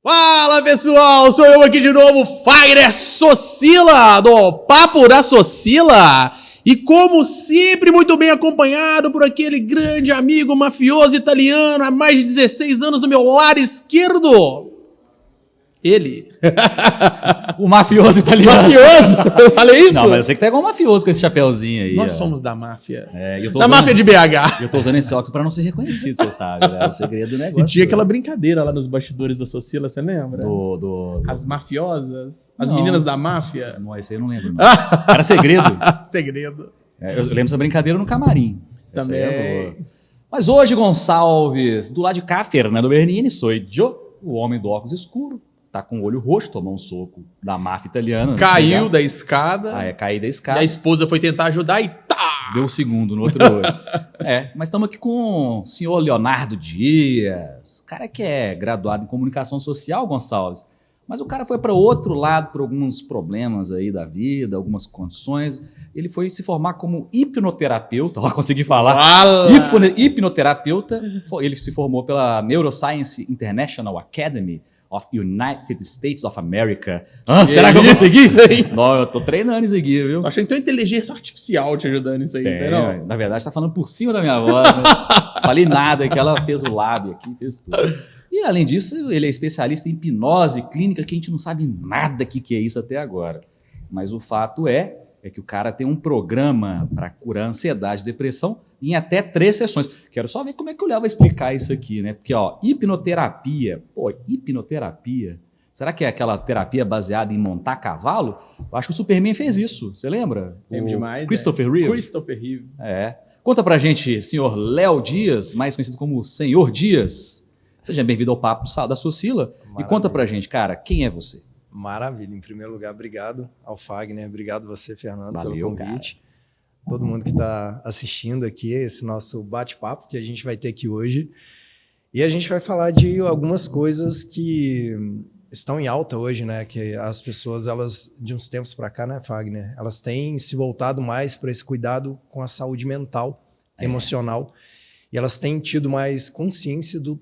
Fala pessoal, sou eu aqui de novo, Fagner Socila, do Papo da Socila. E como sempre, muito bem acompanhado por aquele grande amigo mafioso italiano há mais de 16 anos do meu lado esquerdo. Ele. O mafioso italiano. Mafioso? Eu falei isso? Não, mas eu sei que tá igual um mafioso com esse chapéuzinho aí. Nós somos da máfia. Máfia de BH. Eu tô usando esse óculos pra não ser reconhecido, você sabe, né? É o segredo do negócio. E tinha aquela brincadeira lá nos bastidores da Socila, você lembra? As mafiosas, as meninas da máfia. Não, esse aí eu não lembro, não. Era segredo. Segredo. Eu lembro dessa brincadeira no camarim. Também. É mas hoje, Gonçalves, do lado de cá, Fernando Bernini, sou eu, o homem do óculos escuro. Tá com o olho roxo, tomou um soco da máfia italiana. Caiu da escada. Caí da escada. E a esposa foi tentar ajudar e tá! Deu o segundo no outro olho. Mas estamos aqui com o senhor Leonardo Dias, cara que é graduado em comunicação social, Gonçalves. Mas o cara foi para outro lado por alguns problemas aí da vida, algumas condições. Ele foi se formar como hipnoterapeuta, consegui falar. Hipnoterapeuta. Ele se formou pela Neuroscience International Academy of United States of America. Será que eu consegui? Não, eu tô treinando isso aqui, viu? Tô achando que tem uma inteligência artificial te ajudando isso aí, não? Na verdade, tá falando por cima da minha voz, né? Falei nada, que ela fez o lábio aqui, fez tudo. E, além disso, ele é especialista em hipnose clínica, que a gente não sabe nada que é isso até agora. Mas o fato é que o cara tem um programa para curar ansiedade e depressão em até 3 sessões. Quero só ver como é que o Léo vai explicar isso aqui, né? Porque, hipnoterapia. Hipnoterapia. Será que é aquela terapia baseada em montar cavalo? Eu acho que o Superman fez isso. Você lembra? Lembro demais. Christopher Reeve. Christopher Reeve. Conta pra gente, senhor Léo Dias, mais conhecido como Senhor Dias. Seja bem-vindo ao Papo da Socila. Maravilha. E conta pra gente, cara, quem é você? Maravilha. Em primeiro lugar, obrigado ao Fagner, obrigado você, Fernando, Valeu, pelo convite. Cara. Todo mundo que está assistindo aqui, esse nosso bate-papo que a gente vai ter aqui hoje. E a gente vai falar de algumas coisas que estão em alta hoje, né? Que as pessoas, elas, de uns tempos para cá, né, Fagner? Elas têm se voltado mais para esse cuidado com a saúde mental, emocional. E elas têm tido mais consciência do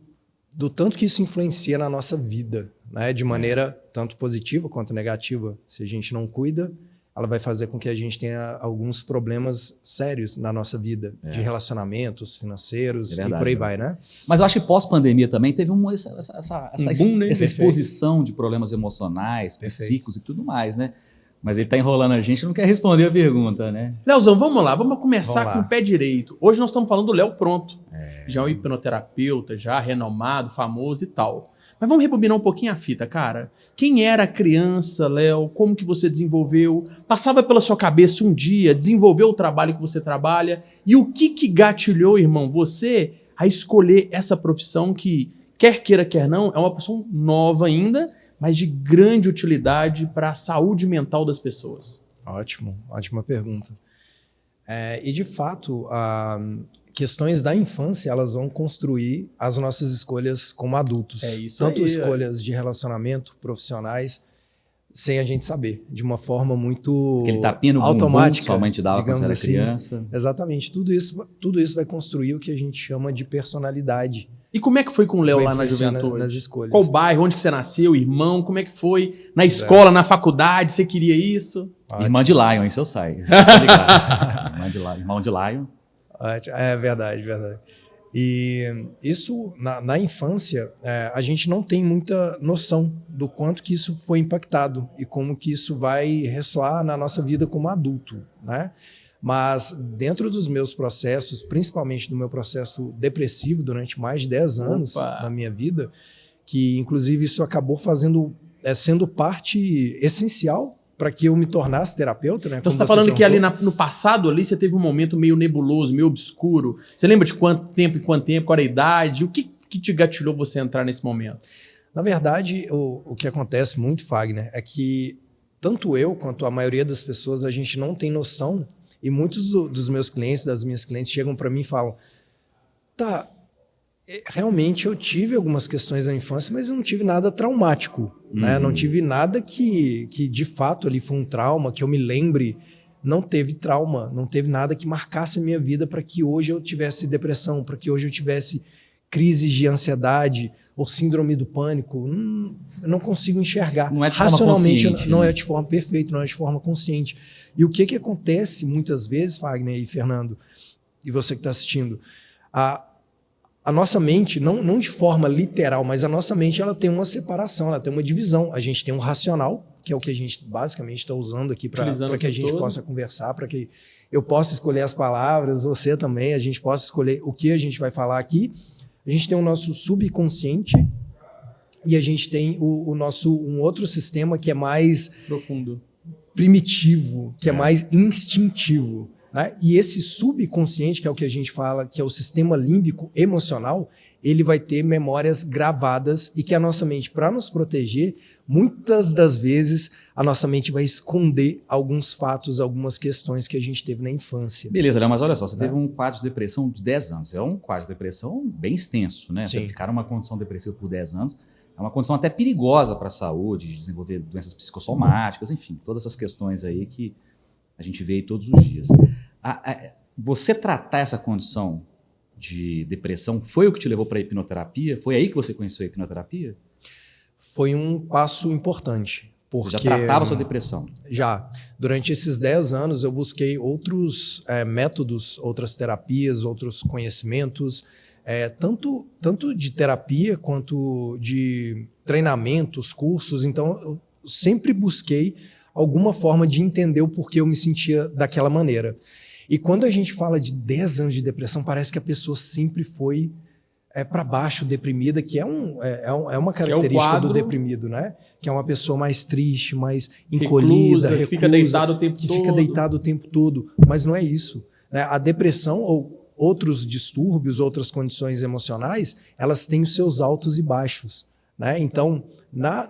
tanto que isso influencia na nossa vida, né? De maneira tanto positiva quanto negativa. Se a gente não cuida, ela vai fazer com que a gente tenha alguns problemas sérios na nossa vida, de relacionamentos financeiros e por aí vai, né? Mas eu acho que pós-pandemia também teve essa exposição de problemas emocionais, psíquicos e tudo mais, né? Mas ele tá enrolando a gente, não quer responder a pergunta, né? Leozão, vamos lá, vamos começar com o pé direito. Hoje nós estamos falando do Léo Pronto. Já é um hipnoterapeuta, já renomado, famoso e tal. Mas vamos rebobinar um pouquinho a fita, cara. Quem era a criança, Léo? Como que você desenvolveu? Passava pela sua cabeça um dia, desenvolveu o trabalho que você trabalha? E o que gatilhou, irmão, você a escolher essa profissão que, quer queira, quer não, é uma profissão nova ainda, mas de grande utilidade para a saúde mental das pessoas? Ótimo, ótima pergunta. E de fato, questões da infância, elas vão construir as nossas escolhas como adultos. Tanto escolhas de relacionamento, profissionais, sem a gente saber, de uma forma muito aquele tapinha no automática. Que sua mãe te dava quando você era criança. Exatamente. Tudo isso vai construir o que a gente chama de personalidade. E como é que foi com o Léo lá na juventude? Nas escolhas. Qual bairro? Onde que você nasceu? Irmão? Como é que foi? Na escola, na faculdade? Você queria isso? Irmã de Lion, hein, seu sai. Irmão de Lion. É verdade. E isso, na infância, a gente não tem muita noção do quanto que isso foi impactado e como que isso vai ressoar na nossa vida como adulto, né? Mas dentro dos meus processos, principalmente do meu processo depressivo durante mais de 10 anos na minha vida, que inclusive isso acabou sendo parte essencial para que eu me tornasse terapeuta, né? Então você está falando que ali no passado ali você teve um momento meio nebuloso, meio obscuro. Você lembra de quanto tempo, qual era a idade? O que te gatilhou você entrar nesse momento? Na verdade, o que acontece muito, Fagner, é que tanto eu quanto a maioria das pessoas, a gente não tem noção, e muitos dos meus clientes, das minhas clientes, chegam para mim e falam, realmente eu tive algumas questões na infância, mas eu não tive nada traumático, né? Não tive nada que de fato ali foi um trauma, que eu me lembre. Não teve trauma, não teve nada que marcasse a minha vida para que hoje eu tivesse depressão, para que hoje eu tivesse crises de ansiedade ou síndrome do pânico, eu não consigo enxergar. Não é de forma racionalmente, consciente, não né? é de forma perfeita, não é de forma consciente. E o que acontece muitas vezes, Fagner e Fernando, e você que está assistindo, a nossa mente, não de forma literal, mas a nossa mente ela tem uma separação, ela tem uma divisão. A gente tem um racional, que é o que a gente basicamente está usando aqui para que a gente possa conversar, para que eu possa escolher as palavras, você também, a gente possa escolher o que a gente vai falar aqui. A gente tem o nosso subconsciente e a gente tem um outro sistema que é mais profundo, primitivo, que é mais instintivo. Né? E esse subconsciente, que é o que a gente fala, que é o sistema límbico emocional, ele vai ter memórias gravadas e que a nossa mente, para nos proteger, muitas das vezes a nossa mente vai esconder alguns fatos, algumas questões que a gente teve na infância. Beleza, Léo, mas olha só, você teve um quadro de depressão de 10 anos. É um quadro de depressão bem extenso, né? Sim. Você ficar numa condição depressiva por 10 anos é uma condição até perigosa para a saúde, de desenvolver doenças psicossomáticas, enfim, todas essas questões aí que a gente vê aí todos os dias. Você tratar essa condição de depressão foi o que te levou para a hipnoterapia? Foi aí que você conheceu a hipnoterapia? Foi um passo importante. Porque você já tratava a sua depressão? Já. Durante esses 10 anos eu busquei outros métodos, outras terapias, outros conhecimentos, tanto de terapia quanto de treinamentos, cursos. Então eu sempre busquei alguma forma de entender o porquê eu me sentia daquela maneira. E quando a gente fala de 10 anos de depressão, parece que a pessoa sempre foi para baixo, deprimida, que é uma característica do deprimido, né? Que é uma pessoa mais triste, mais encolhida, reclusa, fica deitado o tempo todo. Fica deitado o tempo todo. Mas não é isso. Né? A depressão ou outros distúrbios, outras condições emocionais, elas têm os seus altos e baixos. Né? Então,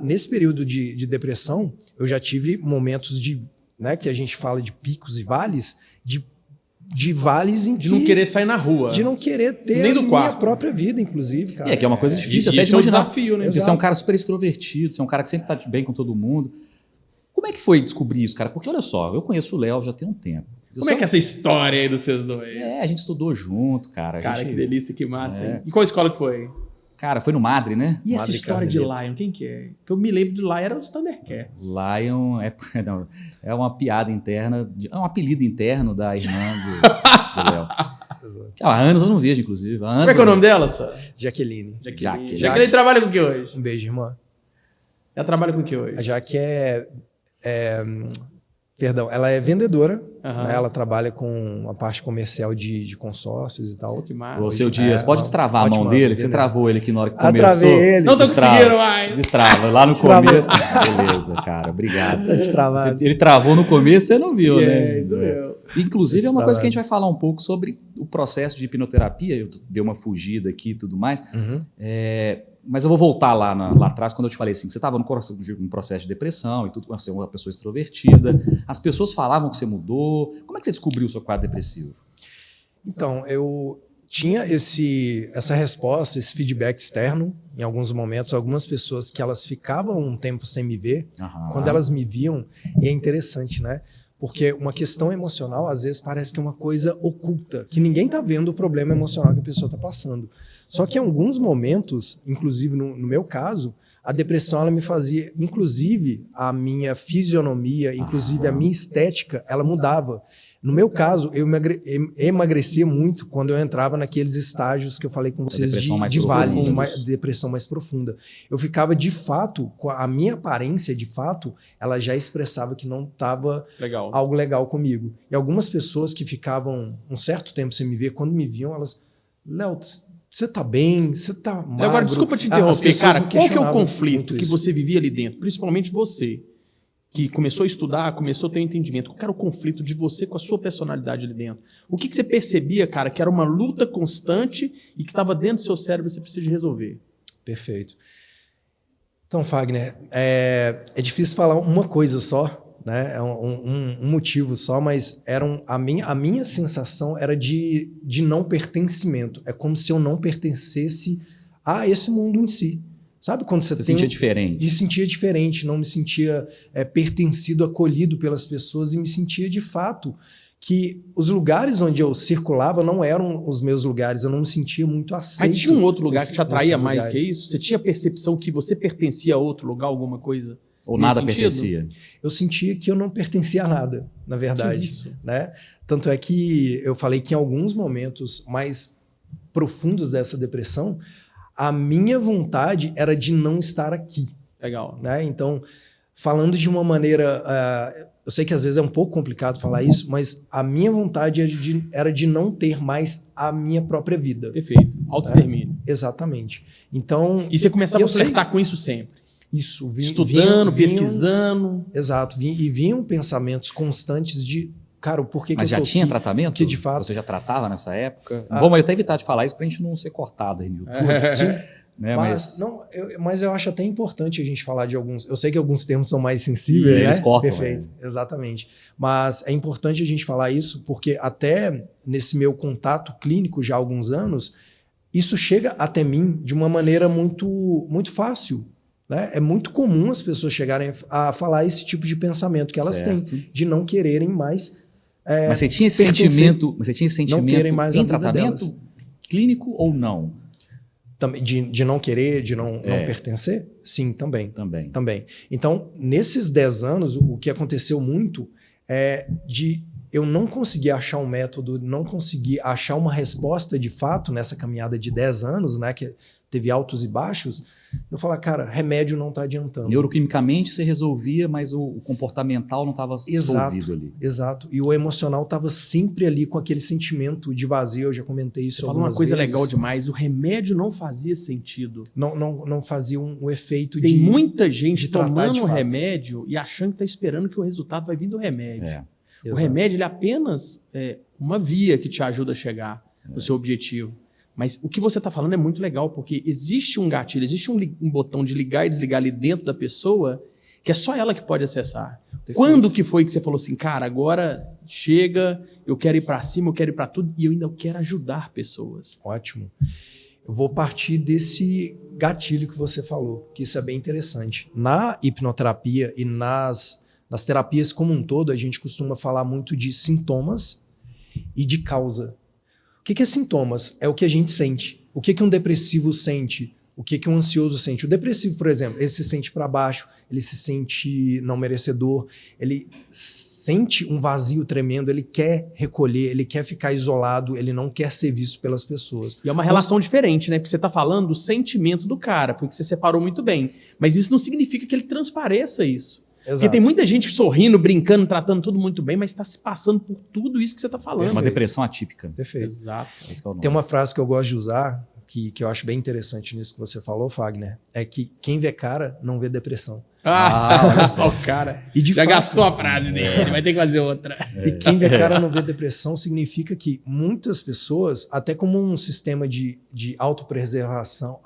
nesse período de depressão, eu já tive momentos que a gente fala de picos e vales, de vales em que... De não querer sair na rua. De não querer ter nem do minha quarto. própria vida, inclusive, cara. Que é uma coisa difícil até de isso imaginar. É um desafio, né? Você é um cara super extrovertido, você é um cara que sempre tá bem com todo mundo. Como é que foi descobrir isso, cara? Porque olha só, eu conheço o Léo já tem um tempo. Como é que é essa história aí dos vocês dois? A gente estudou junto, cara. Cara, que delícia, que massa. Hein? E qual escola que foi? Cara, foi no Madre, né? E essa história de Lion, quem que é? Que eu me lembro de Lion era os Thundercats. Lion é uma piada interna, é um apelido interno da irmã do Léo. Há anos eu não vejo, inclusive. Como é que é o nome dela, só? Jaqueline. Jaqueline trabalha com o que hoje? Um beijo, irmã. Ela trabalha com o que hoje? A Jaque Perdão, ela é vendedora, né? Ela trabalha com a parte comercial de consórcios e tal. Que massa. Ô, seu Dias, pode destravar a mão dele? Que você travou ele aqui na hora que começou. Travei ele. Não tô conseguindo mais. Destrava, lá no começo. Beleza, cara, obrigado. Tá destravado. Ele travou no começo, você não viu, né? Isso mesmo. Inclusive, é uma coisa que a gente vai falar um pouco sobre o processo de hipnoterapia. Eu dei uma fugida aqui e tudo mais. Mas eu vou voltar lá atrás, quando eu te falei assim, que você estava num processo de depressão e tudo, você é uma pessoa extrovertida, as pessoas falavam que você mudou. Como é que você descobriu o seu quadro depressivo? Então, eu tinha essa resposta, esse feedback externo, em alguns momentos, algumas pessoas que elas ficavam um tempo sem me ver, quando elas me viam, e é interessante, né? Porque uma questão emocional, às vezes, parece que é uma coisa oculta, que ninguém está vendo o problema emocional que a pessoa está passando. Só que em alguns momentos, inclusive no meu caso, a depressão ela me fazia, inclusive a minha fisionomia, inclusive a minha estética, ela mudava. No meu caso, eu emagrecia muito quando eu entrava naqueles estágios que eu falei com vocês de vale, de uma depressão mais profunda. Eu ficava, de fato, a minha aparência, de fato, ela já expressava que não estava algo legal comigo. E algumas pessoas que ficavam um certo tempo sem me ver, quando me viam, elas... Léo, você tá bem? Você tá magro? Agora, desculpa te interromper, cara. Qual que é o conflito que você vivia ali dentro? Principalmente você, que começou a estudar, começou a ter um entendimento. Qual era o conflito de você com a sua personalidade ali dentro? O que você percebia, cara, que era uma luta constante e que estava dentro do seu cérebro e você precisa minha Perfeito. Então, Fagner, é difícil falar uma coisa só, né? É um motivo só, mas a minha sensação era de não pertencimento. É como se eu não pertencesse a esse mundo em si. Sabe quando você sentia diferente? Me sentia diferente, não me sentia pertencido, acolhido pelas pessoas e me sentia de fato que os lugares onde eu circulava não eram os meus lugares, eu não me sentia muito aceito. Mas tinha um outro lugar que te atraía mais que isso? Você tinha a percepção que você pertencia a outro lugar, alguma coisa? Ou nada pertencia? Eu sentia que eu não pertencia a nada, na verdade. Que isso? Né? Tanto é que eu falei que em alguns momentos mais profundos dessa depressão, a minha vontade era de não estar aqui. Legal. Né? Então, falando de uma maneira... eu sei que às vezes é um pouco complicado falar isso, mas a minha vontade era de não ter mais a minha própria vida. Perfeito. Autoextermínio. Exatamente. Então, e você começava a flertar com isso sempre? Isso. Estudando, pesquisando. Exato. E vinham pensamentos constantes de... Cara, por que Mas que eu já tô tinha aqui? tratamento? Porque, de fato... Você já tratava nessa época? Vamos até evitar de falar isso pra gente não ser cortado aí no YouTube. Sim. Né? Mas eu acho até importante a gente falar de alguns... Eu sei que alguns termos são mais sensíveis, né? Eles cortam. Perfeito, exatamente. Mas é importante a gente falar isso porque até nesse meu contato clínico já há alguns anos, isso chega até mim de uma maneira muito, muito fácil. Né? É muito comum as pessoas chegarem a falar esse tipo de pensamento que elas têm, de não quererem mais... mas você tinha esse sentimento, não terem mais em tratamento clínico ou não? De não querer, de não pertencer? Sim, também. Também. Então, nesses 10 anos, o que aconteceu muito é de eu não conseguir achar um método, não conseguir achar uma resposta de fato nessa caminhada de 10 anos, né, que teve altos e baixos, eu falar, cara, remédio não está adiantando. Neuroquimicamente você resolvia, mas o comportamental não estava resolvido ali. Exato. E o emocional estava sempre ali com aquele sentimento de vazio, eu já comentei isso Você algumas falou uma coisa vezes. legal demais, o remédio não fazia sentido. Não fazia um efeito Tem muita gente tomando um remédio e achando que está esperando que o resultado vai vir do remédio. O Exato. remédio ele é apenas uma via que te ajuda a chegar no seu objetivo. Mas o que você está falando é muito legal, porque existe um gatilho, existe um botão de ligar e desligar ali dentro da pessoa que é só ela que pode acessar. Perfeito. Quando que foi que você falou assim, cara, agora chega, eu quero ir para cima, eu quero ir para tudo e eu ainda quero ajudar pessoas? Ótimo. Eu vou partir desse gatilho que você falou, que isso é bem interessante. Na hipnoterapia e nas terapias como um todo, a gente costuma falar muito de sintomas e de causa. O que é sintomas? É o que a gente sente. O que um depressivo sente? O que um ansioso sente? O depressivo, por exemplo, ele se sente para baixo, ele se sente não merecedor, ele sente um vazio tremendo, ele quer recolher, ele quer ficar isolado, ele não quer ser visto pelas pessoas. E é uma relação diferente, né? Porque você está falando do sentimento do cara, foi o que você separou muito bem. Mas isso não significa que ele transpareça isso. Exato. Porque tem muita gente sorrindo, brincando, tratando tudo muito bem, mas está se passando por tudo isso que você está falando. É uma depressão atípica. Perfeito. Exato. Tem uma frase que eu gosto de usar, que eu acho bem interessante nisso que você falou, Fagner, é que quem vê cara não vê depressão. Olha só o cara. E de já fato, gastou a frase dele, ele vai ter que fazer outra. E quem vê cara não vê depressão significa que muitas pessoas, até como um sistema de autopreservação,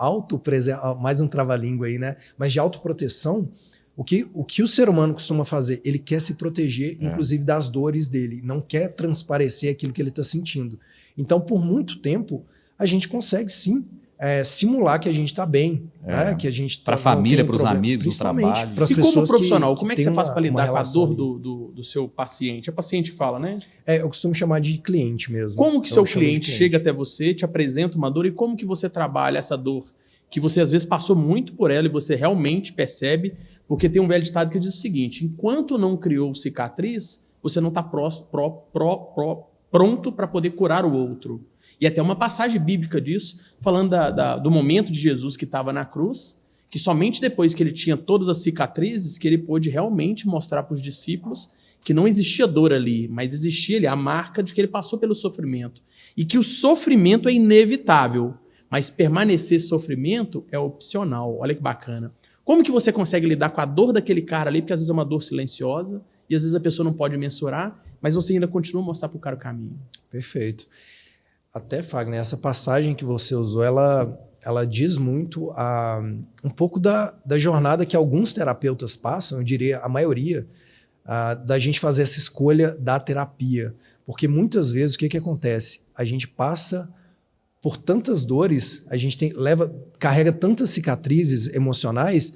mais um trava-língua aí, né? Mas de autoproteção, o que o ser humano costuma fazer? Ele quer se proteger, inclusive, das dores dele. Não quer transparecer aquilo que ele está sentindo. Então, por muito tempo, a gente consegue, sim, simular que a gente está bem. Né? Que a gente para a família, para os amigos, no trabalho. E como profissional, como é que você faz para lidar com a dor do seu paciente? É o paciente que fala, né? Eu costumo chamar de cliente mesmo. Como que seu cliente chega até você, te apresenta uma dor e como que você trabalha essa dor? Que você, às vezes, passou muito por ela e você realmente percebe. Porque tem um velho ditado que diz o seguinte, enquanto não criou cicatriz, você não está pronto para poder curar o outro. E até uma passagem bíblica disso, falando do momento de Jesus que estava na cruz, que somente depois que ele tinha todas as cicatrizes, que ele pôde realmente mostrar para os discípulos que não existia dor ali, mas existia ali a marca de que ele passou pelo sofrimento. E que o sofrimento é inevitável, mas permanecer sofrimento é opcional. Olha que bacana. Como que você consegue lidar com a dor daquele cara ali, porque às vezes é uma dor silenciosa, e às vezes a pessoa não pode mensurar, mas você ainda continua a mostrar para o cara o caminho? Perfeito. Até, Fagner, essa passagem que você usou, ela diz muito um pouco da jornada que alguns terapeutas passam, eu diria a maioria, da gente fazer essa escolha da terapia. Porque muitas vezes o que acontece? A gente passa por tantas dores, a gente carrega tantas cicatrizes emocionais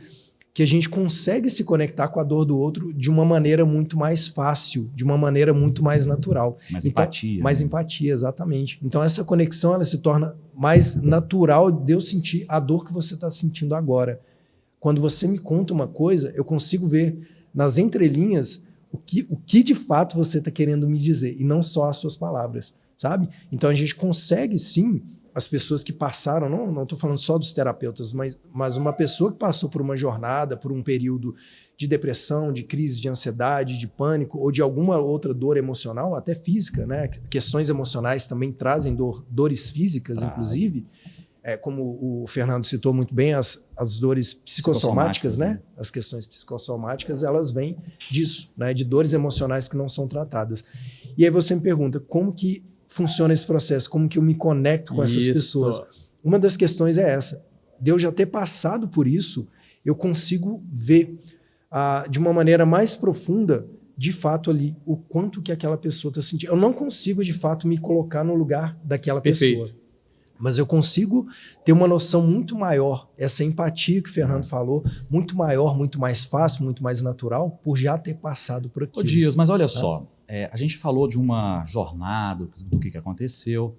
que a gente consegue se conectar com a dor do outro de uma maneira muito mais fácil, de uma maneira muito mais natural. Mais empatia. Mais empatia, exatamente. Então essa conexão ela se torna mais natural de eu sentir a dor que você está sentindo agora. Quando você me conta uma coisa, eu consigo ver nas entrelinhas o que de fato você está querendo me dizer, e não só as suas palavras, sabe? Então a gente consegue sim, as pessoas que passaram, não estou falando só dos terapeutas, mas uma pessoa que passou por uma jornada, por um período de depressão, de crise de ansiedade, de pânico, ou de alguma outra dor emocional, até física, né? Questões emocionais também trazem dores físicas, inclusive, como o Fernando citou muito bem, as dores psicossomáticas, né? As questões psicossomáticas, elas vêm disso, né? De dores emocionais que não são tratadas. E aí você me pergunta, como que funciona esse processo? Como que eu me conecto com essas pessoas? Uma das questões é essa. De eu já ter passado por isso, eu consigo ver de uma maneira mais profunda, de fato ali, o quanto que aquela pessoa está sentindo. Eu não consigo, de fato, me colocar no lugar daquela pessoa. Mas eu consigo ter uma noção muito maior, essa empatia que o Fernando falou, muito maior, muito mais fácil, muito mais natural, por já ter passado por aquilo. Ô Dias, mas olha só, a gente falou de uma jornada, do que aconteceu,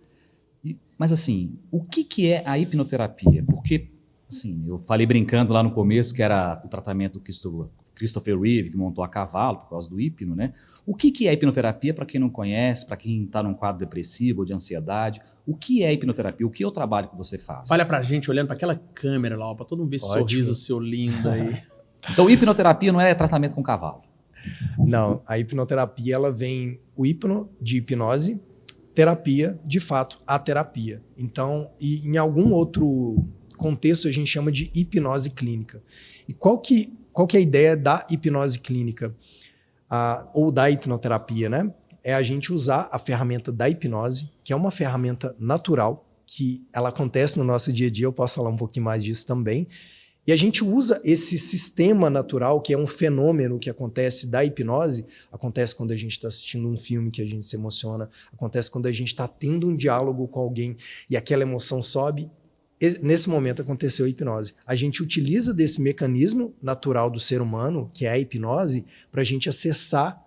mas assim, o que é a hipnoterapia? Porque, assim, eu falei brincando lá no começo que era o tratamento do Christopher Reeve, que montou a cavalo por causa do hipno, né? O que é a hipnoterapia, para quem não conhece, para quem está num quadro depressivo ou de ansiedade? O que é a hipnoterapia? O que é o trabalho que você faz? Olha pra gente, olhando para aquela câmera lá, para todo mundo ver esse sorriso seu lindo aí. Então, hipnoterapia não é tratamento com cavalo? Não, a hipnoterapia, ela vem o hipno de hipnose, terapia, de fato, a terapia. Então, e em algum outro contexto, a gente chama de hipnose clínica. E qual que é a ideia da hipnose clínica? Ou da hipnoterapia, né? É a gente usar a ferramenta da hipnose, que é uma ferramenta natural, que ela acontece no nosso dia a dia, eu posso falar um pouquinho mais disso também. E a gente usa esse sistema natural, que é um fenômeno que acontece da hipnose, acontece quando a gente está assistindo um filme que a gente se emociona, acontece quando a gente está tendo um diálogo com alguém e aquela emoção sobe. Nesse momento aconteceu a hipnose. A gente utiliza desse mecanismo natural do ser humano, que é a hipnose, para a gente acessar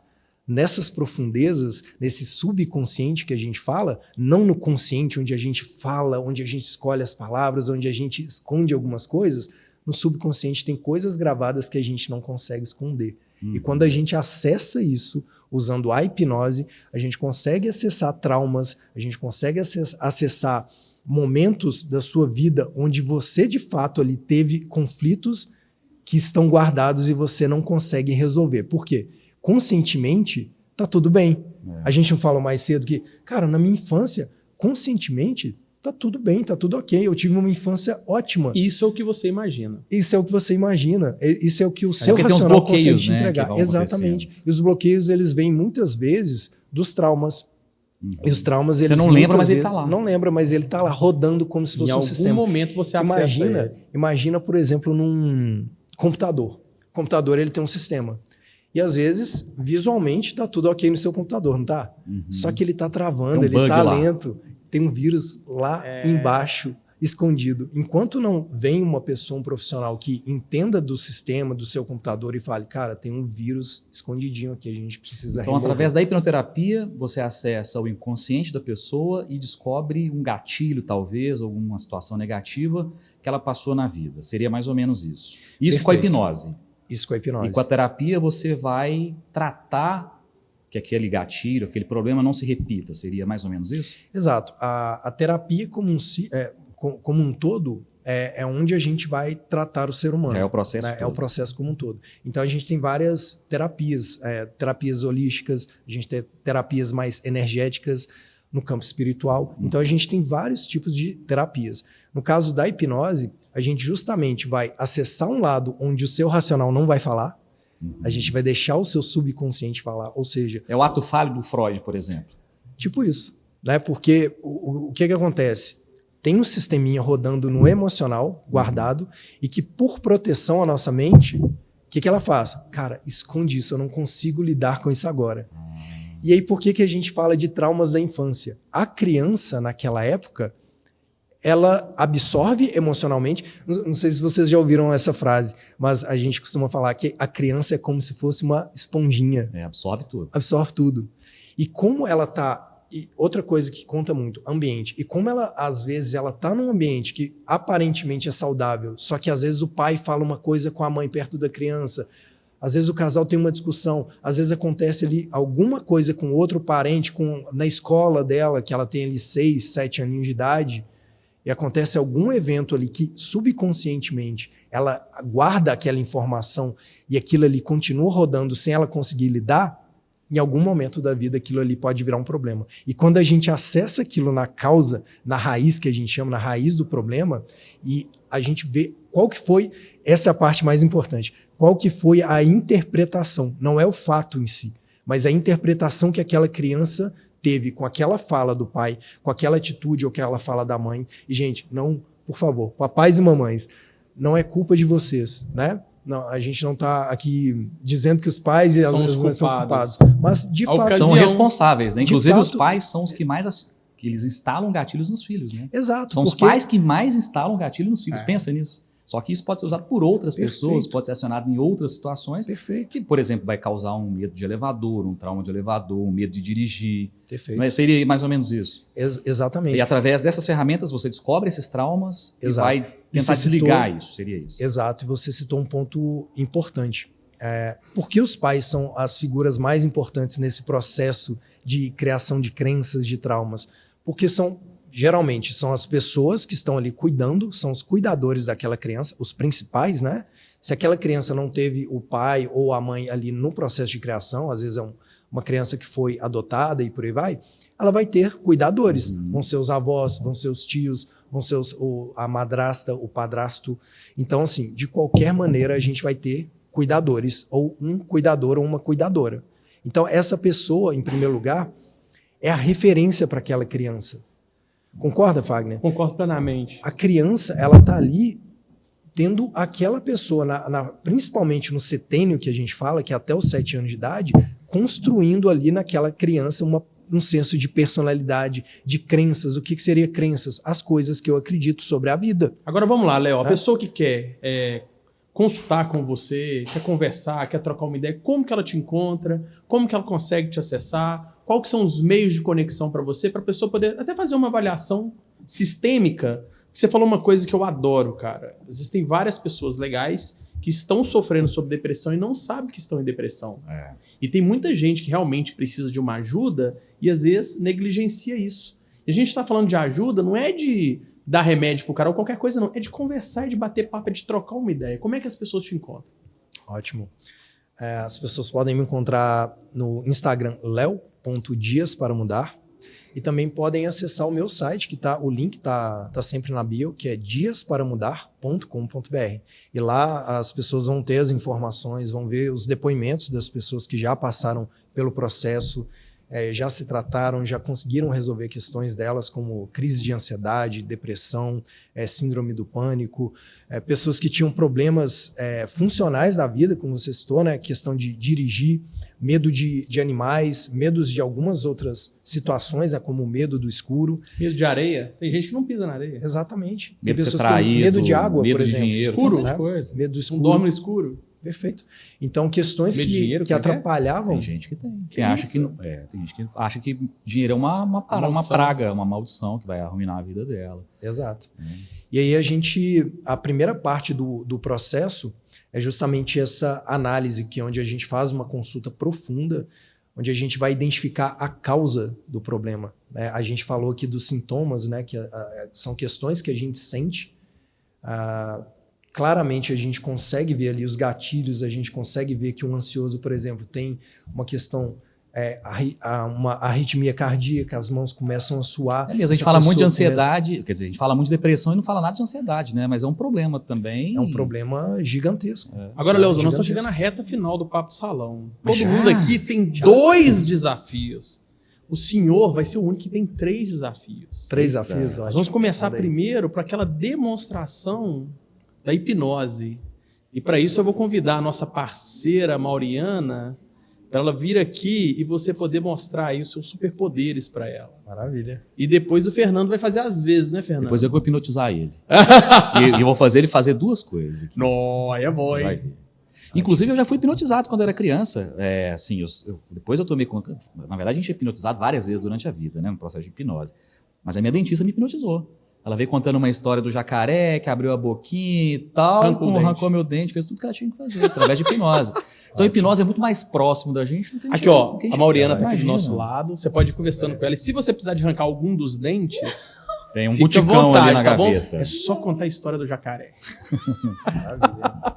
nessas profundezas, nesse subconsciente que a gente fala, não no consciente, onde a gente fala, onde a gente escolhe as palavras, onde a gente esconde algumas coisas. No subconsciente tem coisas gravadas que a gente não consegue esconder. E quando a gente acessa isso, usando a hipnose, a gente consegue acessar traumas, a gente consegue acessar momentos da sua vida onde você, de fato, ali teve conflitos que estão guardados e você não consegue resolver. Por quê? Conscientemente, tá tudo bem. A gente não falou mais cedo que, cara, na minha infância, conscientemente, tá tudo bem, tá tudo ok. Eu tive uma infância ótima. Isso é o que você imagina. Isso é o que você imagina. Isso é o que o seu racional consegue te entregar. Exatamente. E os bloqueios, eles vêm muitas vezes dos traumas. E os traumas, eles... Você não lembra, mas ele tá lá. Não lembra, mas ele tá lá rodando como se fosse um sistema. Em algum momento você acessa ele. Imagina, por exemplo, num computador. O computador, ele tem um sistema. E às vezes, visualmente, tá tudo ok no seu computador, não tá? Só que ele tá travando, ele tá lento. Tem um vírus lá embaixo, escondido. Enquanto não vem uma pessoa, um profissional que entenda do sistema, do seu computador e fale, cara, tem um vírus escondidinho aqui, a gente precisa remover. Através da hipnoterapia, você acessa o inconsciente da pessoa e descobre um gatilho, talvez, alguma situação negativa que ela passou na vida. Seria mais ou menos isso. Isso Perfeito. Com a hipnose. Isso com a hipnose. E com a terapia você vai tratar que aquele gatilho, aquele problema não se repita. Seria mais ou menos isso? Exato. A terapia como um todo é onde a gente vai tratar o ser humano. É o processo todo. É o processo como um todo. Então a gente tem várias terapias, terapias holísticas, a gente tem terapias mais energéticas no campo espiritual. Então a gente tem vários tipos de terapias. No caso da hipnose, a gente justamente vai acessar um lado onde o seu racional não vai falar, a gente vai deixar o seu subconsciente falar, ou seja... É o ato falho do Freud, por exemplo. Tipo isso, né? Porque o que acontece? Tem um sisteminha rodando no emocional, guardado, e que por proteção à nossa mente, o que ela faz? Cara, esconde isso, eu não consigo lidar com isso agora. E aí por que a gente fala de traumas da infância? A criança, naquela época, ela absorve emocionalmente. Não sei se vocês já ouviram essa frase, mas a gente costuma falar que a criança é como se fosse uma esponjinha. Absorve tudo. Absorve tudo. E como ela tá... E outra coisa que conta muito, ambiente. E como ela, às vezes, ela tá num ambiente que aparentemente é saudável, só que às vezes o pai fala uma coisa com a mãe perto da criança, às vezes o casal tem uma discussão, às vezes acontece ali alguma coisa com outro parente, na escola dela, que ela tem ali 6, 7 aninhos de idade, e acontece algum evento ali que subconscientemente ela guarda aquela informação e aquilo ali continua rodando sem ela conseguir lidar, em algum momento da vida aquilo ali pode virar um problema. E quando a gente acessa aquilo na causa, na raiz que a gente chama, na raiz do problema, e a gente vê qual que foi, essa é a parte mais importante, qual que foi a interpretação, não é o fato em si, mas a interpretação que aquela criança teve com aquela fala do pai, com aquela atitude ou aquela fala da mãe. E, gente, não, por favor, papais e mamães, não é culpa de vocês, né? Não, a gente não está aqui dizendo que os pais e as mães são culpados. Mas, de fato... São responsáveis, né? Inclusive, fato, os pais são os que mais... que eles instalam gatilhos nos filhos, né? Exato. São os pais que mais instalam gatilho nos filhos. Pensa nisso. Só que isso pode ser usado por outras pessoas, pode ser acionado em outras situações. Perfeito. Que, por exemplo, vai causar um medo de elevador, um trauma de elevador, um medo de dirigir. Perfeito. Mas seria mais ou menos isso. Exatamente. E através dessas ferramentas você descobre esses traumas e vai tentar desligar isso. Seria isso. Exato. E você citou um ponto importante. Por que os pais são as figuras mais importantes nesse processo de criação de crenças, de traumas? Porque geralmente são as pessoas que estão ali cuidando, são os cuidadores daquela criança, os principais, né? Se aquela criança não teve o pai ou a mãe ali no processo de criação, às vezes é uma criança que foi adotada e por aí vai, ela vai ter cuidadores. Vão ser os avós, vão ser os tios, vão ser a madrasta, o padrasto. Então, assim, de qualquer maneira a gente vai ter cuidadores, ou um cuidador ou uma cuidadora. Então, essa pessoa, em primeiro lugar, é a referência para aquela criança. Concorda, Fagner? Concordo plenamente. A criança, ela tá ali tendo aquela pessoa, principalmente no setênio que a gente fala, que é até os 7 anos de idade, construindo ali naquela criança um senso de personalidade, de crenças. O que seria crenças? As coisas que eu acredito sobre a vida. Agora vamos lá, Léo. A pessoa que quer consultar com você, quer conversar, quer trocar uma ideia, como que ela te encontra? Como que ela consegue te acessar? Qual que são os meios de conexão para você, para a pessoa poder até fazer uma avaliação sistêmica? Você falou uma coisa que eu adoro, cara. Existem várias pessoas legais que estão sofrendo sobre depressão e não sabem que estão em depressão. E tem muita gente que realmente precisa de uma ajuda e às vezes negligencia isso. E a gente está falando de ajuda, não é de dar remédio pro cara ou qualquer coisa, não. É de conversar, é de bater papo, é de trocar uma ideia. Como é que as pessoas te encontram? Ótimo. As pessoas podem me encontrar no Instagram, Leo.dias para mudar. E também podem acessar o meu site, que o link tá sempre na bio, que é diasparamudar.com.br. E lá as pessoas vão ter as informações, vão ver os depoimentos das pessoas que já passaram pelo processo, já se trataram, já conseguiram resolver questões delas, como crise de ansiedade, depressão, síndrome do pânico, pessoas que tinham problemas funcionais da vida, como você citou, né? Questão de dirigir, medo de animais, medos de algumas outras situações, como o medo do escuro. Medo de areia? Tem gente que não pisa na areia. Exatamente. Medo de ser traído, medo de água, medo por de exemplo. dinheiro, Escuro, tanta né? coisa. Medo do escuro. Não dorme no escuro. Perfeito. Então, questões que atrapalhavam... Tem gente que tem. Tem gente que acha que dinheiro é uma praga, uma maldição que vai arruinar a vida dela. Exato. E aí a primeira parte do processo é justamente essa análise, onde a gente faz uma consulta profunda, onde a gente vai identificar a causa do problema. Né? A gente falou aqui dos sintomas, né? Que são questões que a gente sente. Claramente a gente consegue ver ali os gatilhos, a gente consegue ver que um ansioso, por exemplo, tem uma questão, uma arritmia cardíaca, as mãos começam a suar. Mesmo, a gente fala muito de ansiedade, quer dizer, a gente fala muito de depressão e não fala nada de ansiedade, né? Mas é um problema também. É um problema gigantesco. Agora, Leozão, nós estamos chegando na reta final do Papo Salão. Todo mundo aqui tem 2 desafios. O senhor vai ser o único que tem 3 desafios. 3 desafios, Nós vamos começar primeiro para aquela demonstração da hipnose. E para isso eu vou convidar a nossa parceira Mauriana Para ela vir aqui e você poder mostrar aí os seus superpoderes para ela. Maravilha. E depois o Fernando vai fazer às vezes, né, Fernando? Depois eu vou hipnotizar ele. E eu vou fazer ele fazer duas coisas. Aqui. Nó, é bom, Vai hein? ver. Inclusive, eu já fui hipnotizado quando era criança. Assim, depois eu tomei conta. Na verdade, a gente é hipnotizado várias vezes durante a vida, né? No processo de hipnose. Mas a minha dentista me hipnotizou. Ela veio contando uma história do jacaré, que abriu a boquinha e tal, arrancou meu dente, fez tudo que ela tinha que fazer, através de hipnose. Então a hipnose é muito mais próximo da gente. Do que Aqui, ó, a Mauriana tá aqui do imagina. nosso lado. Você pode ir conversando com ela. E se você precisar de arrancar algum dos dentes, Tem um fica à buticão vontade, ali na tá bom? gaveta. É só contar a história do jacaré. Maravilha.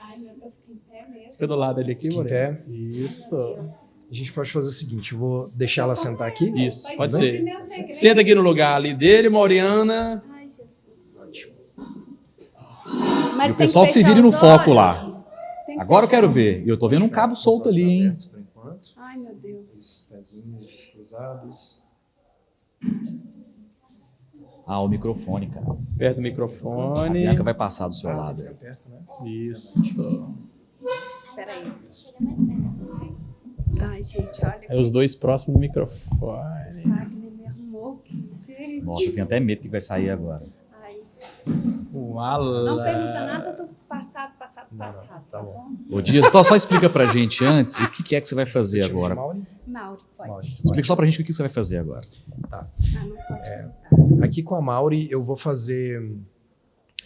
Ai, meu Deus, fica em pé mesmo. Fica do lado dele aqui, Fica em Mauriana. pé. Isso. Meu Deus. A gente pode fazer o seguinte, eu vou deixar ela sentar aqui. Isso, Vai pode descobrir ser. meu segredo. Senta aqui no lugar ali dele, Mauriana. Ai, Jesus. E Mas o pessoal que se vire no foco lá. Agora eu quero ver. Eu tô vendo um cabo Os solto olhos ali, hein? abertos por enquanto. Ai, meu Os Deus. pezinhos descruzados. Ah, o microfone, cara. Perto do A microfone. Bianca vai passar do seu Ah, lado. fica perto, né? Isso. Peraí. Chega mais perto. Ai, gente, olha. É os dois próximos do microfone. Wagner me arrumou aqui, gente. Nossa, eu tenho até medo que vai sair agora. Ai. Uala. Não pergunta nada do passado, Não, tá tá bom? Ô Dias, então só explica pra gente antes o que é que você vai fazer Te chamo de agora. Mauri? Mauri, pode. Mauri. Explica só pra gente o que você vai fazer agora. Ah, não pode usar. Aqui com a Mauri eu vou fazer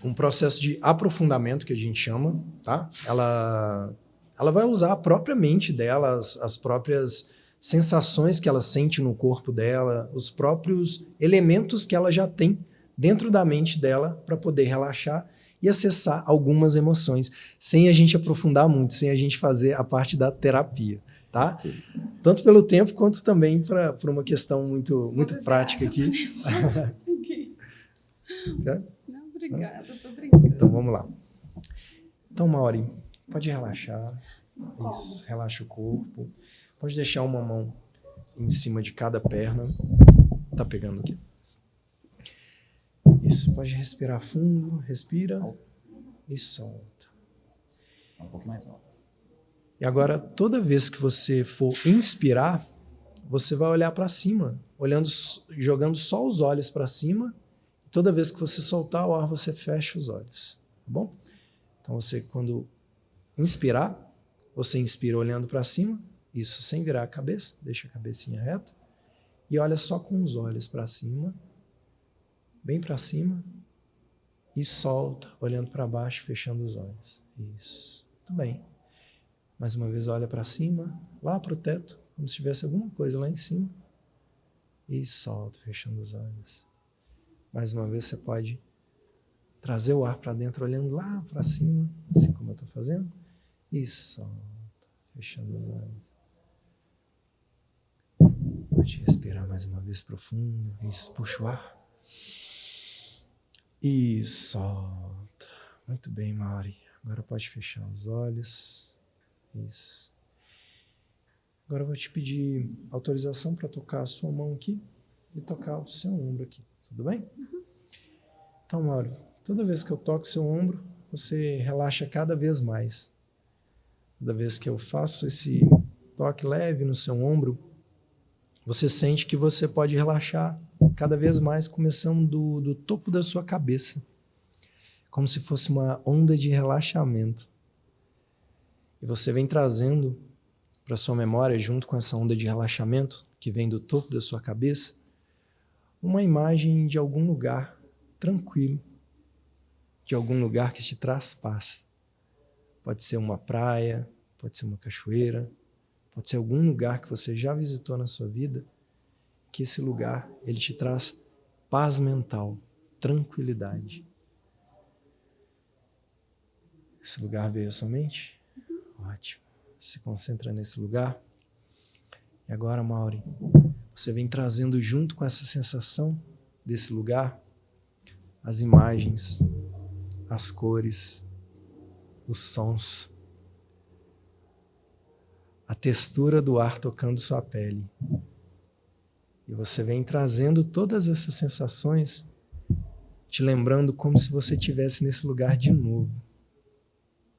um processo de aprofundamento que a gente chama, tá? Ela vai usar a própria mente dela, as próprias sensações que ela sente no corpo dela, os próprios elementos que ela já tem dentro da mente dela para poder relaxar e acessar algumas emoções, sem a gente aprofundar muito, sem a gente fazer a parte da terapia, tá? Tanto pelo tempo quanto também para uma questão muito prática aqui. Tá? Não, obrigada, tô brincando. Então vamos lá. Então, Mauri, pode relaxar. Isso, relaxa o corpo. Pode deixar uma mão em cima de cada perna. Tá pegando aqui. Isso, pode respirar fundo, respira e solta. Um pouco mais alto. E agora, toda vez que você for inspirar, você vai olhar para cima, jogando só os olhos para cima. Toda vez que você soltar o ar, você fecha os olhos, tá bom? Então você, quando inspirar, você inspira olhando para cima, isso sem virar a cabeça, deixa a cabecinha reta e olha só com os olhos para cima, bem para cima e solta, olhando para baixo, fechando os olhos. Isso, muito bem. Mais uma vez olha para cima, lá para o teto, como se tivesse alguma coisa lá em cima e solta, fechando os olhos. Mais uma vez você pode trazer o ar para dentro, olhando lá para cima, assim como eu estou fazendo. E solta, fechando os olhos. Pode respirar mais uma vez profundo. Isso, puxa o ar. E solta. Muito bem, Mauri. Agora pode fechar os olhos. Isso. Agora eu vou te pedir autorização para tocar a sua mão aqui e tocar o seu ombro aqui. Tudo bem? Então, Mauri, toda vez que eu toco seu ombro, você relaxa cada vez mais. Toda vez que eu faço esse toque leve no seu ombro, você sente que você pode relaxar cada vez mais, começando do topo da sua cabeça, como se fosse uma onda de relaxamento. E você vem trazendo para sua memória, junto com essa onda de relaxamento que vem do topo da sua cabeça, uma imagem de algum lugar tranquilo, de algum lugar que te traz paz. Pode ser uma praia, pode ser uma cachoeira, pode ser algum lugar que você já visitou na sua vida, que esse lugar, ele te traz paz mental, tranquilidade. Esse lugar veio à sua mente? Ótimo. Se concentra nesse lugar. E agora, Mauri, você vem trazendo junto com essa sensação desse lugar as imagens, as cores, os sons, a textura do ar tocando sua pele. E você vem trazendo todas essas sensações, te lembrando como se você estivesse nesse lugar de novo.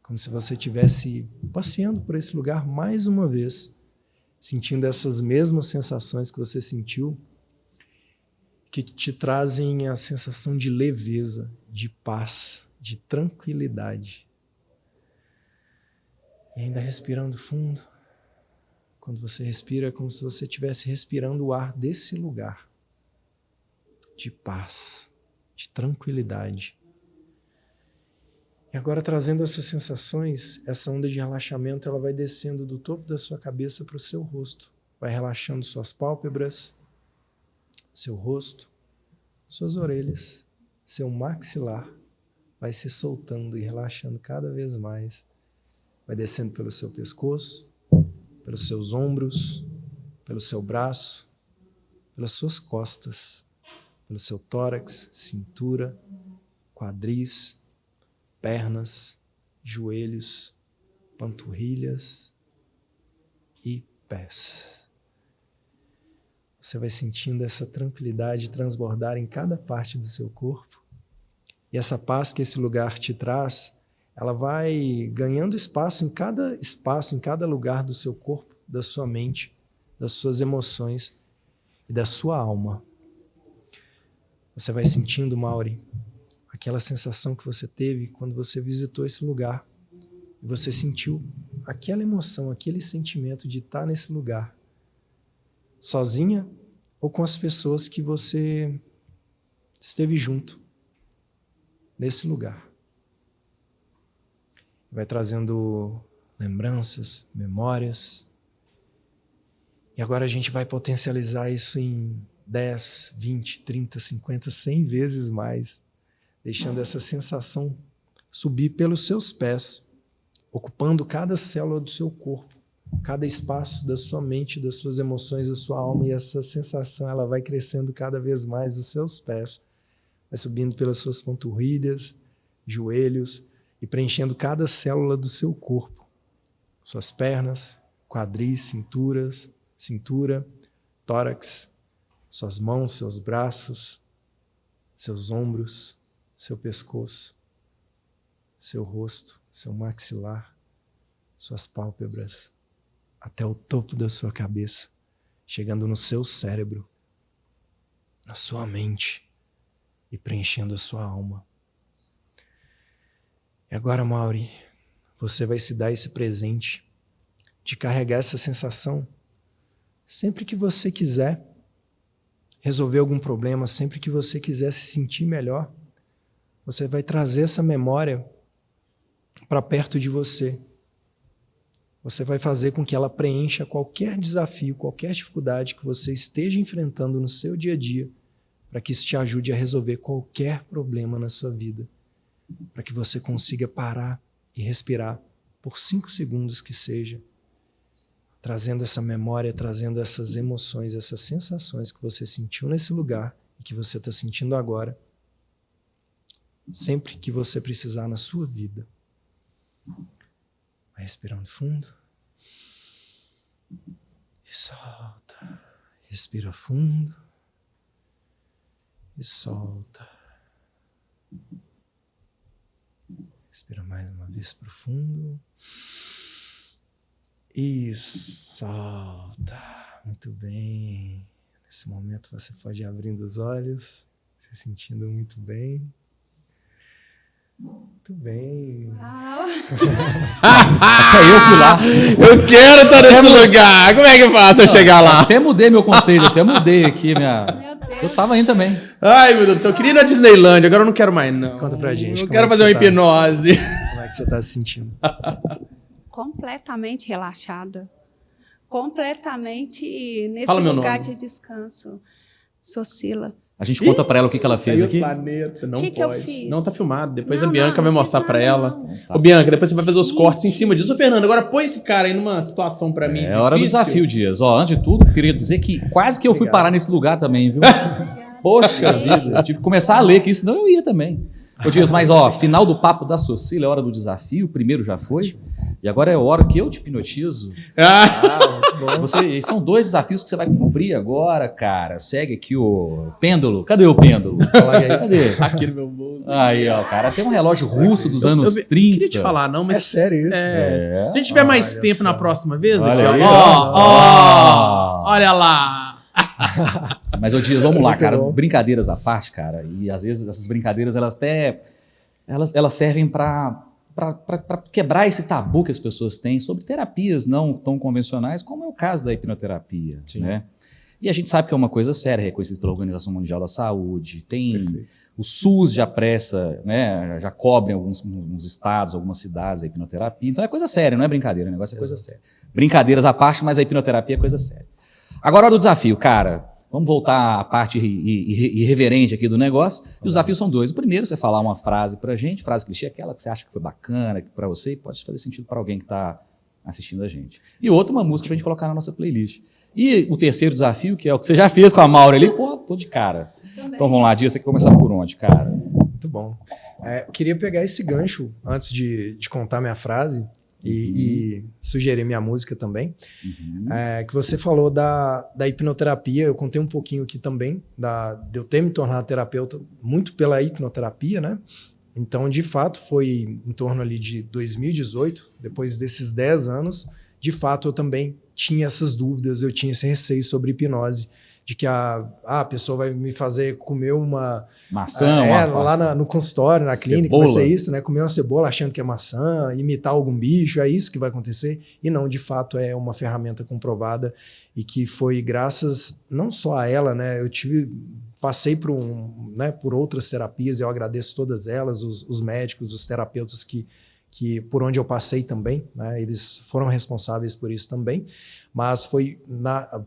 Como se você estivesse passeando por esse lugar mais uma vez, sentindo essas mesmas sensações que você sentiu, que te trazem a sensação de leveza, de paz, de tranquilidade. E ainda respirando fundo. Quando você respira, é como se você estivesse respirando o ar desse lugar, de paz, de tranquilidade. E agora, trazendo essas sensações, essa onda de relaxamento, ela vai descendo do topo da sua cabeça para o seu rosto. Vai relaxando suas pálpebras, seu rosto, suas orelhas, seu maxilar. Vai se soltando e relaxando cada vez mais. Vai descendo pelo seu pescoço, pelos seus ombros, pelo seu braço, pelas suas costas, pelo seu tórax, cintura, quadris, pernas, joelhos, panturrilhas e pés. Você vai sentindo essa tranquilidade transbordar em cada parte do seu corpo. E essa paz que esse lugar te traz, ela vai ganhando espaço em cada lugar do seu corpo, da sua mente, das suas emoções e da sua alma. Você vai sentindo, Mauri, aquela sensação que você teve quando você visitou esse lugar. E você sentiu aquela emoção, aquele sentimento de estar nesse lugar, sozinha ou com as pessoas que você esteve junto, nesse lugar. Vai trazendo lembranças, memórias. E agora a gente vai potencializar isso em 10, 20, 30, 50, 100 vezes mais, deixando essa sensação subir pelos seus pés, ocupando cada célula do seu corpo, cada espaço da sua mente, das suas emoções, da sua alma, e essa sensação ela vai crescendo cada vez mais dos seus pés, vai subindo pelas suas panturrilhas, joelhos, e preenchendo cada célula do seu corpo, suas pernas, quadris, cintura, tórax, suas mãos, seus braços, seus ombros, seu pescoço, seu rosto, seu maxilar, suas pálpebras, até o topo da sua cabeça, chegando no seu cérebro, na sua mente e preenchendo a sua alma. E agora, Mauri, você vai se dar esse presente de carregar essa sensação sempre que você quiser resolver algum problema, sempre que você quiser se sentir melhor. Você vai trazer essa memória para perto de você. Você vai fazer com que ela preencha qualquer desafio, qualquer dificuldade que você esteja enfrentando no seu dia a dia, para que isso te ajude a resolver qualquer problema na sua vida, para que você consiga parar e respirar por 5 segundos que seja, trazendo essa memória, trazendo essas emoções, essas sensações que você sentiu nesse lugar e que você está sentindo agora, sempre que você precisar na sua vida. Vai respirando fundo e solta. Respira fundo e solta. Respira mais uma vez profundo e solta. Muito bem. Nesse momento você pode ir abrindo os olhos, se sentindo muito bem. Muito bem. Eu fui lá. Eu quero estar nesse lugar. Como é que eu faço eu chegar lá? Até mudei meu conselho, até mudei aqui minha... Meu Deus. Eu tava indo também. Ai, meu Deus do céu. Eu queria ir na Disneyland, agora eu não quero mais, não. Conta pra gente. Eu como quero é que fazer você uma hipnose. Como é que você está se sentindo? Completamente relaxada. Completamente nesse Fala meu lugar nome. de descanso. Socila. A gente conta pra ela o que ela fez Aí o aqui. planeta, não Que eu pode. fiz? Não tá filmado. Depois Não, a Bianca não vai fiz mostrar nada, pra ela. não. Tá. Ô, Bianca, depois você vai fazer os Gente. cortes em cima disso. Ô, Fernando, agora põe esse cara aí numa situação pra mim. É hora do difícil. desafio, Dias. Ó, antes de tudo, queria dizer que quase que eu fui Obrigado. parar nesse lugar também, viu? Poxa vida, eu tive que começar a ler aqui, senão eu ia também. Ô Dias, mas ó, final do papo da Socila, é hora do desafio, o primeiro já foi, e agora é a hora que eu te hipnotizo. Ah, Muito bom. São 2 desafios que você vai cumprir agora, cara. Segue aqui o pêndulo. Cadê o pêndulo? Coloca aí. Cadê? aqui no meu bolso. Aí, ó, o cara tem um relógio russo dos anos 30. Não queria te falar, não, mas... É sério isso? Se a gente tiver mais tempo na próxima vez, Olha aqui, aí, olha lá. Mas, ô Dias, vamos lá, Muito cara. bom. Brincadeiras à parte, cara. E às vezes essas brincadeiras, elas servem para quebrar esse tabu que as pessoas têm sobre terapias não tão convencionais, como é o caso da hipnoterapia, né? E a gente sabe que é uma coisa séria, reconhecida pela Organização Mundial da Saúde. O SUS já presta, né, já cobre em alguns estados, algumas cidades a hipnoterapia. Então é coisa séria, não é brincadeira, o negócio é coisa séria. Brincadeiras à parte, mas a hipnoterapia é coisa séria. Agora, hora do desafio, cara. Vamos voltar à parte irreverente aqui do negócio. E os desafios são dois. O primeiro, você falar uma frase pra gente, frase clichê, aquela que você acha que foi bacana, que pra você pode fazer sentido para alguém que tá assistindo a gente. E outra, uma música pra gente colocar na nossa playlist. E o terceiro desafio, que é o que você já fez com a Maura ali, pô, tô de cara. Então vamos lá, Dia, você quer começar por onde, cara? Muito bom. Eu queria pegar esse gancho antes de contar minha frase e sugerir minha música também. Que você falou da hipnoterapia, eu contei um pouquinho aqui também, de eu ter me tornado terapeuta muito pela hipnoterapia, né? Então, de fato, foi em torno ali de 2018, depois desses 10 anos, de fato eu também tinha essas dúvidas, eu tinha esse receio sobre hipnose, de que a pessoa vai me fazer comer uma maçã, lá no consultório, na clínica, vai ser isso, né? Comer uma cebola achando que é maçã, imitar algum bicho, é isso que vai acontecer. E não, de fato, é uma ferramenta comprovada e que foi graças não só a ela, né? Passei por outras terapias, eu agradeço todas elas, os médicos, os terapeutas que por onde eu passei também, né? Eles foram responsáveis por isso também, mas foi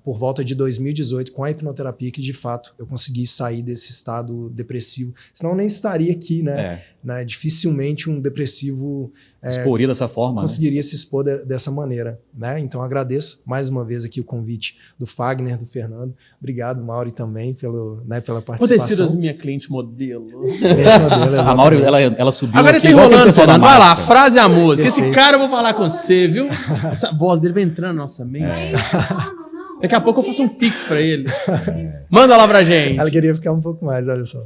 por volta de 2018, com a hipnoterapia, que de fato eu consegui sair desse estado depressivo, senão eu nem estaria aqui, né? Dificilmente um depressivo exporia dessa forma, conseguiria se expor dessa maneira, né? Então agradeço mais uma vez aqui o convite do Fagner, do Fernando, obrigado, Mauri, também pela participação. Pode ter sido a minha cliente modelo. A Mauri, ela subiu. Agora ele tá enrolando, Fernando. Vai lá, frase e a música. Perfeito. Esse cara eu vou falar com você, viu? Essa voz dele vai entrando na nossa mente. Daqui a pouco eu faço um pix pra ele. Manda lá pra gente. Ela queria ficar um pouco mais, olha só.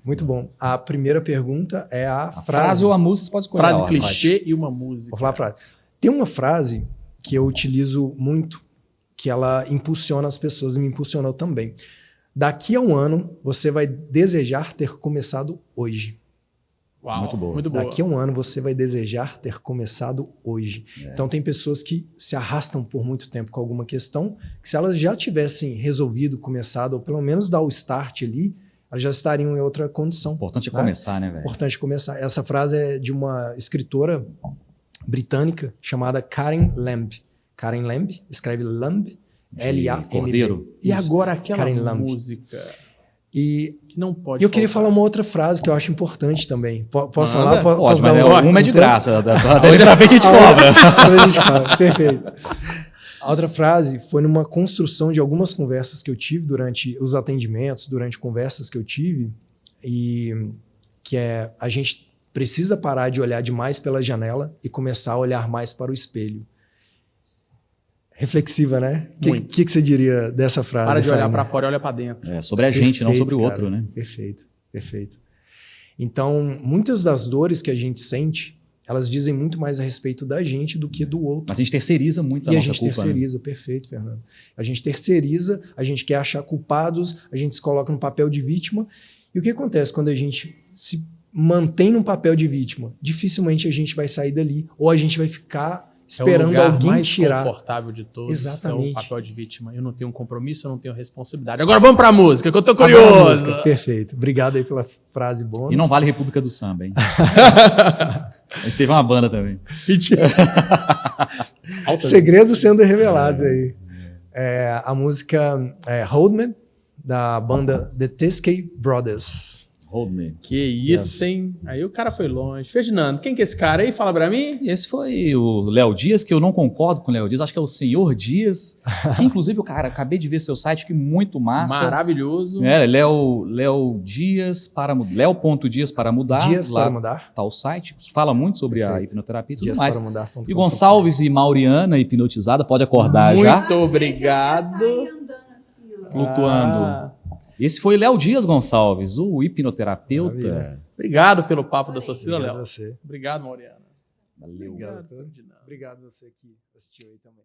Muito bom. A primeira pergunta é a frase ou a música, você pode escolher. Frase clichê e uma música. Vou falar a frase. Tem uma frase que eu utilizo muito, que ela impulsiona as pessoas e me impulsionou também. Daqui a um ano, você vai desejar ter começado hoje. Uau, muito boa. Muito boa. Daqui a um ano, você vai desejar ter começado hoje. Então, tem pessoas que se arrastam por muito tempo com alguma questão, que se elas já tivessem resolvido, começado, ou pelo menos dar o start ali, elas já estariam em outra condição. Importante é começar, né, velho? Importante começar. Essa frase é de uma escritora britânica chamada Karen Lamb. Karen Lamb, escreve Lamb, L-A-M-B. Cordeiro. E agora aquela Karen Lamb. música E que não pode eu queria faltar. falar uma outra frase que eu acho importante também. Posso Manda. falar? Pode, Posso mas dar uma é de posso? graça. Daí pra frente a gente cobra. A gente cobra. Perfeito. A outra frase foi numa construção de algumas conversas que eu tive durante os atendimentos, durante conversas que eu tive, e que é: a gente precisa parar de olhar demais pela janela e começar a olhar mais para o espelho. Reflexiva, né? O que você diria dessa frase? Para de olhar Fagner? para fora e olha para dentro. É sobre a gente, não sobre o outro, cara. né? Perfeito, perfeito. Então, muitas das dores que a gente sente, elas dizem muito mais a respeito da gente do que do outro. Mas a gente terceiriza muito a E a nossa gente culpa, terceiriza, perfeito, Fernando. A gente terceiriza, a gente quer achar culpados, a gente se coloca no papel de vítima. E o que acontece quando a gente se mantém num papel de vítima? Dificilmente a gente vai sair dali, ou a gente vai ficar esperando é o lugar alguém mais tirar. confortável de todos. Exatamente. É o papel de vítima. Eu não tenho um compromisso, eu não tenho responsabilidade. Agora vamos pra música, que eu tô Agora a curioso. música, perfeito. Obrigado aí pela frase bônus. E não vale República do Samba, hein? A gente teve uma banda também. Segredos sendo revelados aí. A música Hold Me, da banda The Teskey Brothers. Hold Me. Que isso, hein? Aí o cara foi longe. Ferdinando, quem que é esse cara aí? Fala pra mim. E esse foi o Léo Dias, que eu não concordo com o Léo Dias, acho que é o Senhor Dias, que inclusive, cara, acabei de ver seu site, que muito massa. Maravilhoso. Léo Dias para mudar. Léo.dias para mudar. Dias lá para mudar. tá o site. Fala muito sobre a Perfeito. hipnoterapia e tudo Dias mais. para mudar. E Gonçalves e Mauriana, hipnotizada, pode acordar já. Muito obrigado. Flutuando. Esse foi Léo Dias Gonçalves, o hipnoterapeuta. Maravilha. Obrigado pelo papo da Socila, Obrigado Léo. a você. Obrigado, Mauriana. Valeu. Obrigado, Ferdinando. obrigado a você que assistiu aí também.